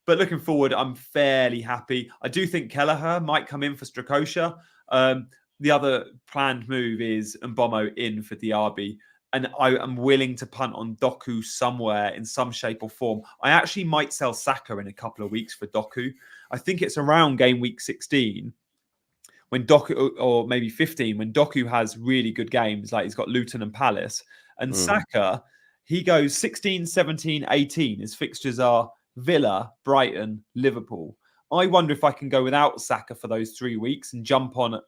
But looking forward, I'm fairly happy. I do think Kelleher might come in for Strakosha. The other planned move is Mbomo in for Diaby. And I am willing to punt on Doku somewhere in some shape or form. I actually might sell Saka in a couple of weeks for Doku. I think it's around game week 16 when Doku, or maybe 15, when Doku has really good games, like he's got Luton and Palace. And Saka, he goes 16, 17, 18. His fixtures are Villa, Brighton, Liverpool. I wonder if I can go without Saka for those 3 weeks and jump on a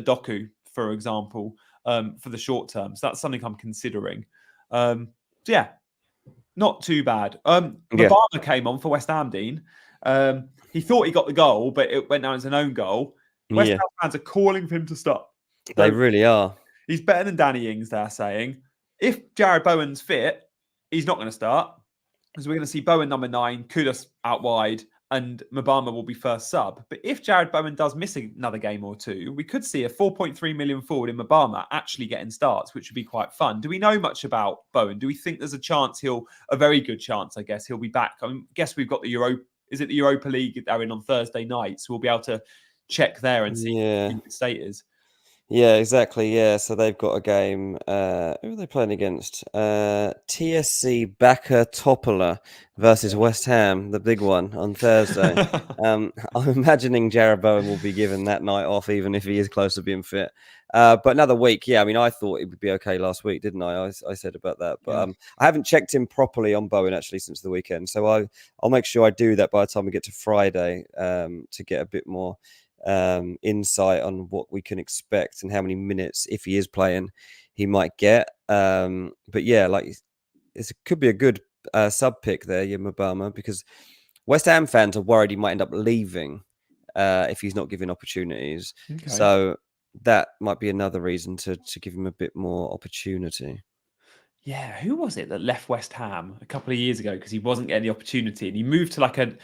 Doku, for example, for the short term. So that's something I'm considering. So yeah, not too bad. Mabama came on for West Ham, Dean. He thought he got the goal, but it went down as an own goal. West Ham fans are calling for him to start. They really are. He's better than Danny Ings, they're saying. If Jared Bowen's fit, he's not going to start. Because we're going to see Bowen number 9, Kudus out wide, and Mabama will be first sub. But if Jared Bowen does miss another game or two, we could see a 4.3 million forward in Mabama actually getting starts, which would be quite fun. Do we know much about Bowen? Do we think there's a chance a very good chance, I guess, he'll be back? I guess we've got the Europa League they're in on Thursday night, so we'll be able to check there and see what the state is. Yeah, exactly. Yeah, so they've got a game. Who are they playing against? TSC Baka Topola versus West Ham, the big one on Thursday. I'm imagining Jared Bowen will be given that night off, even if he is close to being fit. But another week, yeah. I mean, I thought it would be okay last week, didn't I? I said about that, but I haven't checked in properly on Bowen actually since the weekend. So I'll make sure I do that by the time we get to Friday to get a bit more insight on what we can expect and how many minutes, if he is playing, he might get. But yeah, like it could be a good sub pick there, Mabama, because West Ham fans are worried he might end up leaving if he's not given opportunities. Okay. So that might be another reason to give him a bit more opportunity. Yeah, who was it that left West Ham a couple of years ago because he wasn't getting the opportunity, and he moved to like a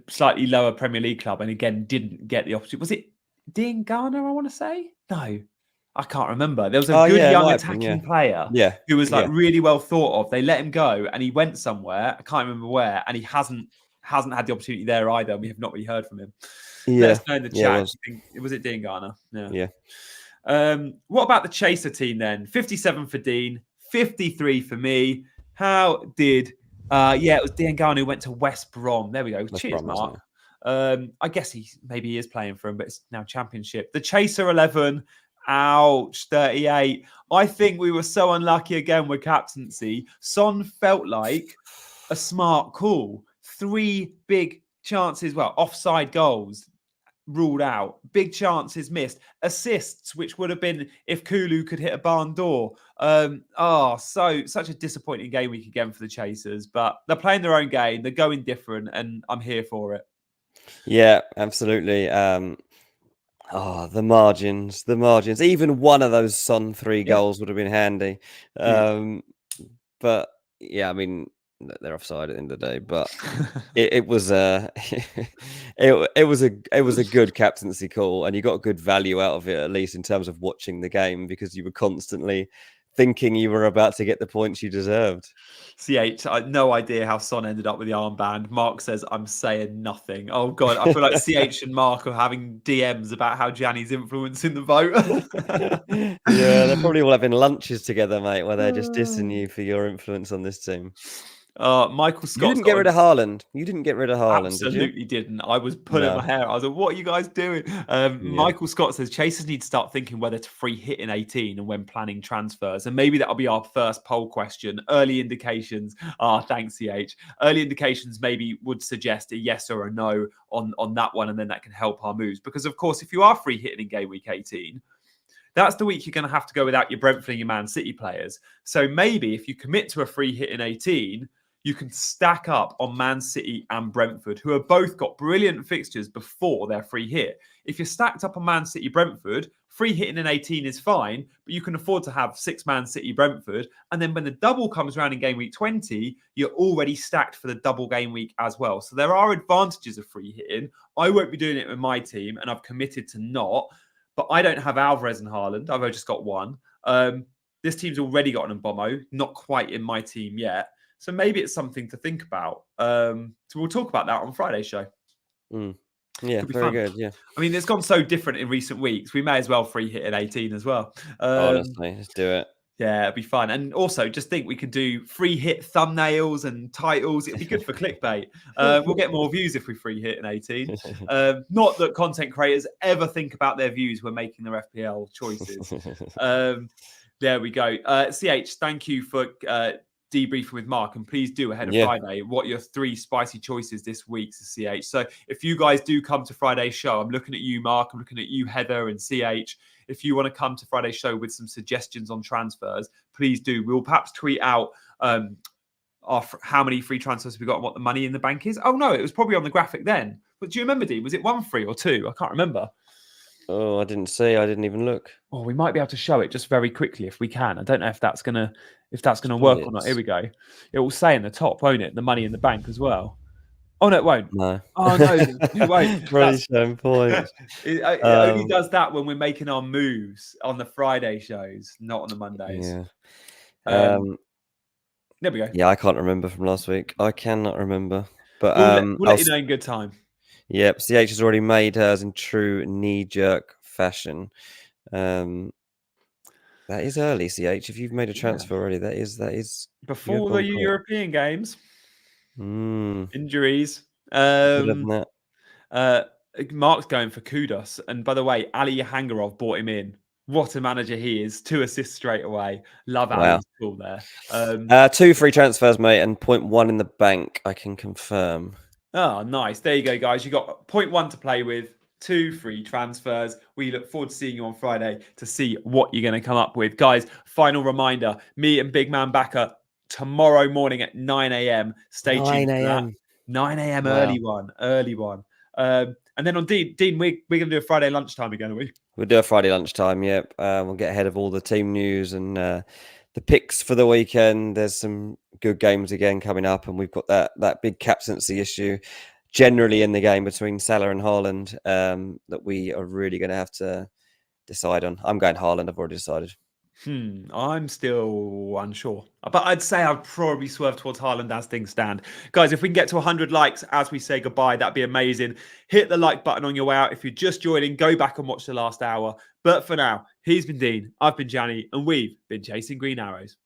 slightly lower Premier League club and again didn't get the opportunity? Was it Diangana, I want to say? No, I can't remember. There was a good young attacking player who was like really well thought of. They let him go and he went somewhere. I can't remember where, and he hasn't had the opportunity there either. We have not really heard from him. Let us know in the chat. Was it Diangana? Yeah. What about the chaser team then? 57 for Dean. 53 for me. How did... it was Diangana who went to West Brom. There we go. Cheers, Mark. I guess maybe he is playing for him, but it's now Championship. The Chaser 11. Ouch. 38. I think we were so unlucky again with captaincy. Son felt like a smart call. 3 big chances, offside goals ruled out, big chances missed, assists which would have been if Kulu could hit a barn door. Such a disappointing game week again for the Chasers, but they're playing their own game, they're going different, and I'm here for it. Yeah, absolutely. The margins. Even one of those Son 3 goals would have been handy. But yeah, I mean, they're offside at the end of the day, but it was a good captaincy call, and you got good value out of it, at least in terms of watching the game, because you were constantly thinking you were about to get the points you deserved. CH, I had no idea how Son ended up with the armband. Mark says, I'm saying nothing. Oh, God. I feel like CH and Mark are having DMs about how Gianni's influencing the vote. Yeah, they're probably all having lunches together, mate, where they're just dissing you for your influence on this team. Michael Scott. You didn't get rid of Haaland. Absolutely didn't. I was pulling my hair. I was like, what are you guys doing? Michael Scott says Chasers need to start thinking whether to free hit in 18 and when planning transfers. And maybe that'll be our first poll question. Early indications. Thanks, CH. Early indications maybe would suggest a yes or a no on that one. And then that can help our moves. Because, of course, if you are free hitting in game week 18, that's the week you're going to have to go without your Brentford and your Man City players. So maybe if you commit to a free hit in 18, you can stack up on Man City and Brentford, who have both got brilliant fixtures before their free hit. If you're stacked up on Man City, Brentford, free hitting in 18 is fine, but you can afford to have 6 Man City, Brentford. And then when the double comes around in game week 20, you're already stacked for the double game week as well. So there are advantages of free hitting. I won't be doing it with my team, and I've committed to not. But I don't have Alvarez and Haaland. I've just got one. This team's already got an Mbomo, not quite in my team yet. So maybe it's something to think about. So we'll talk about that on Friday's show. Yeah, very good. Yeah. I mean, it's gone so different in recent weeks. We may as well free hit in 18 as well. Honestly, let's do it. Yeah, it'd be fun. And also, just think we could do free hit thumbnails and titles. It'd be good for clickbait. We'll get more views if we free hit in 18. Not that content creators ever think about their views when making their FPL choices. There we go. CH, thank you for debriefing with Mark, and please do ahead of Friday what your 3 spicy choices this week to CH. So if you guys do come to Friday's show, I'm looking at you, Mark, I'm looking at you, Heather, and CH. If you want to come to Friday's show with some suggestions on transfers, please do. We'll perhaps tweet out how many free transfers we got and what the money in the bank is. Oh no, it was probably on the graphic then. But do you remember, Dean? Was it 1 free or 2? I can't remember. Oh, I didn't see. I didn't even look. Oh, we might be able to show it just very quickly if we can. I don't know if that's gonna work or not. Here we go. It will say in the top, won't it? The money in the bank as well. Oh no, it won't. No. Oh no, it won't. Really showing points. It only does that when we're making our moves on the Friday shows, not on the Mondays. Yeah. There we go. Yeah, I can't remember from last week. I cannot remember. But we'll let you know in good time. Yep, CH has already made hers in true knee-jerk fashion. That is early, CH. If you've made a transfer already, that is before the European games. Injuries. That. Mark's going for kudos. And by the way, Ali Hangarov brought him in. What a manager he is. 2 assists straight away. Love Ali's call there. 2 free transfers, mate, and 0.1 in the bank, I can confirm. Oh, nice. There you go, guys. You got 0.1 to play with, 2 free transfers. We look forward to seeing you on Friday to see what you're going to come up with. Guys, final reminder, me and Big Man Backer tomorrow morning at 9 a.m. Stay tuned for that. 9 a.m. Early one. And then on Dean, we're going to do a Friday lunchtime again, are we? We'll do a Friday lunchtime, yep. We'll get ahead of all the team news and the picks for the weekend. There's some good games again coming up, and we've got that big captaincy issue generally in the game between Salah and Haaland that we are really going to have to decide on. I'm going Haaland, I've already decided. I'm still unsure. But I'd say I'd probably swerve towards Haaland as things stand. Guys, if we can get to 100 likes as we say goodbye, that'd be amazing. Hit the like button on your way out. If you're just joining, go back and watch the last hour. But for now, he's been Dean, I've been Gianni, and we've been chasing green arrows.